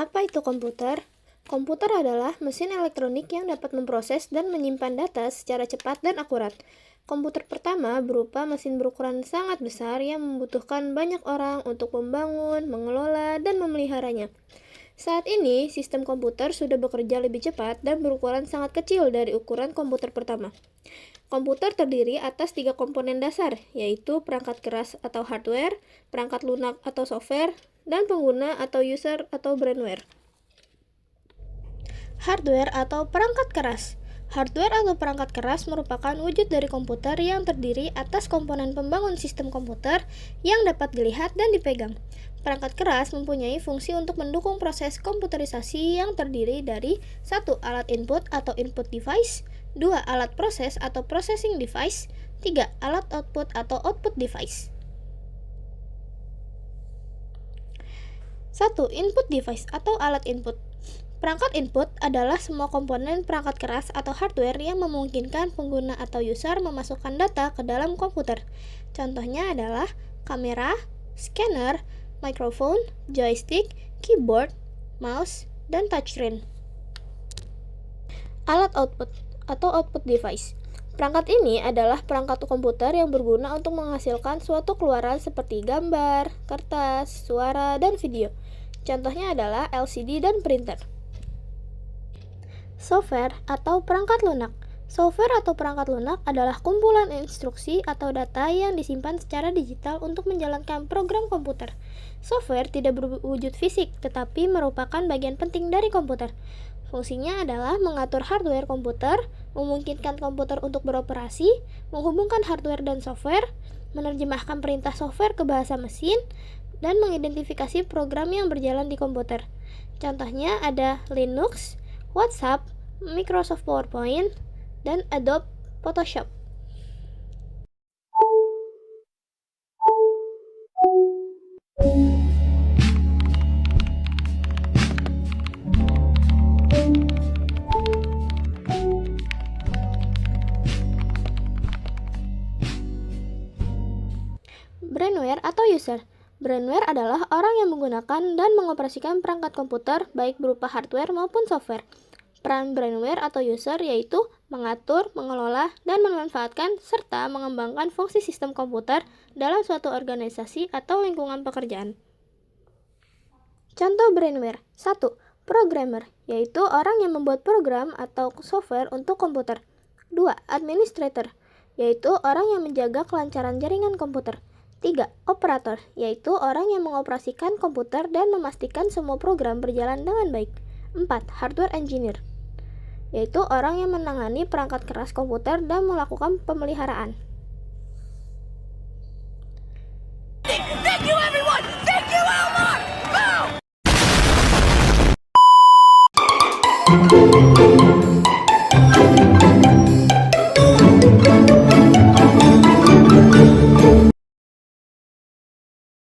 Apa itu komputer? Komputer adalah mesin elektronik yang dapat memproses dan menyimpan data secara cepat dan akurat. Komputer pertama berupa mesin berukuran sangat besar yang membutuhkan banyak orang untuk membangun, mengelola, dan memeliharanya. Saat ini, sistem komputer sudah bekerja lebih cepat dan berukuran sangat kecil dari ukuran komputer pertama. Komputer terdiri atas 3 komponen dasar, yaitu perangkat keras atau hardware, perangkat lunak atau software, dan pengguna atau user atau brainware. Hardware atau perangkat keras. Hardware atau perangkat keras merupakan wujud dari komputer yang terdiri atas komponen pembangun sistem komputer yang dapat dilihat dan dipegang. Perangkat keras mempunyai fungsi untuk mendukung proses komputerisasi yang terdiri dari 1. Alat input atau input device, 2. Alat proses atau processing device, 3. Alat output atau output device. 1. Input device atau alat input. Perangkat input adalah semua komponen perangkat keras atau hardware yang memungkinkan pengguna atau user memasukkan data ke dalam komputer. Contohnya adalah kamera, scanner, microphone, joystick, keyboard, mouse, dan touchscreen. Alat output atau output device. Perangkat ini adalah perangkat komputer yang berguna untuk menghasilkan suatu keluaran seperti gambar, kertas, suara, dan video. Contohnya adalah LCD dan printer. Software atau perangkat lunak. Software atau perangkat lunak adalah kumpulan instruksi atau data yang disimpan secara digital untuk menjalankan program komputer. Software tidak berwujud fisik, tetapi merupakan bagian penting dari komputer. Fungsinya adalah mengatur hardware komputer, memungkinkan komputer untuk beroperasi, menghubungkan hardware dan software, menerjemahkan perintah software ke bahasa mesin, dan mengidentifikasi program yang berjalan di komputer. Contohnya ada Linux, WhatsApp, Microsoft PowerPoint, dan Adobe Photoshop. Brainware atau user. Brainware adalah orang yang menggunakan dan mengoperasikan perangkat komputer baik berupa hardware maupun software. Peran brainware atau user yaitu mengatur, mengelola, dan memanfaatkan serta mengembangkan fungsi sistem komputer dalam suatu organisasi atau lingkungan pekerjaan. Contoh brainware. 1. Programmer, yaitu orang yang membuat program atau software untuk komputer. 2. Administrator, yaitu orang yang menjaga kelancaran jaringan komputer. 3. Operator, yaitu orang yang mengoperasikan komputer dan memastikan semua program berjalan dengan baik. 4. Hardware engineer, yaitu orang yang menangani perangkat keras komputer dan melakukan pemeliharaan. Thank you everyone! Thank you Elmar! Boom!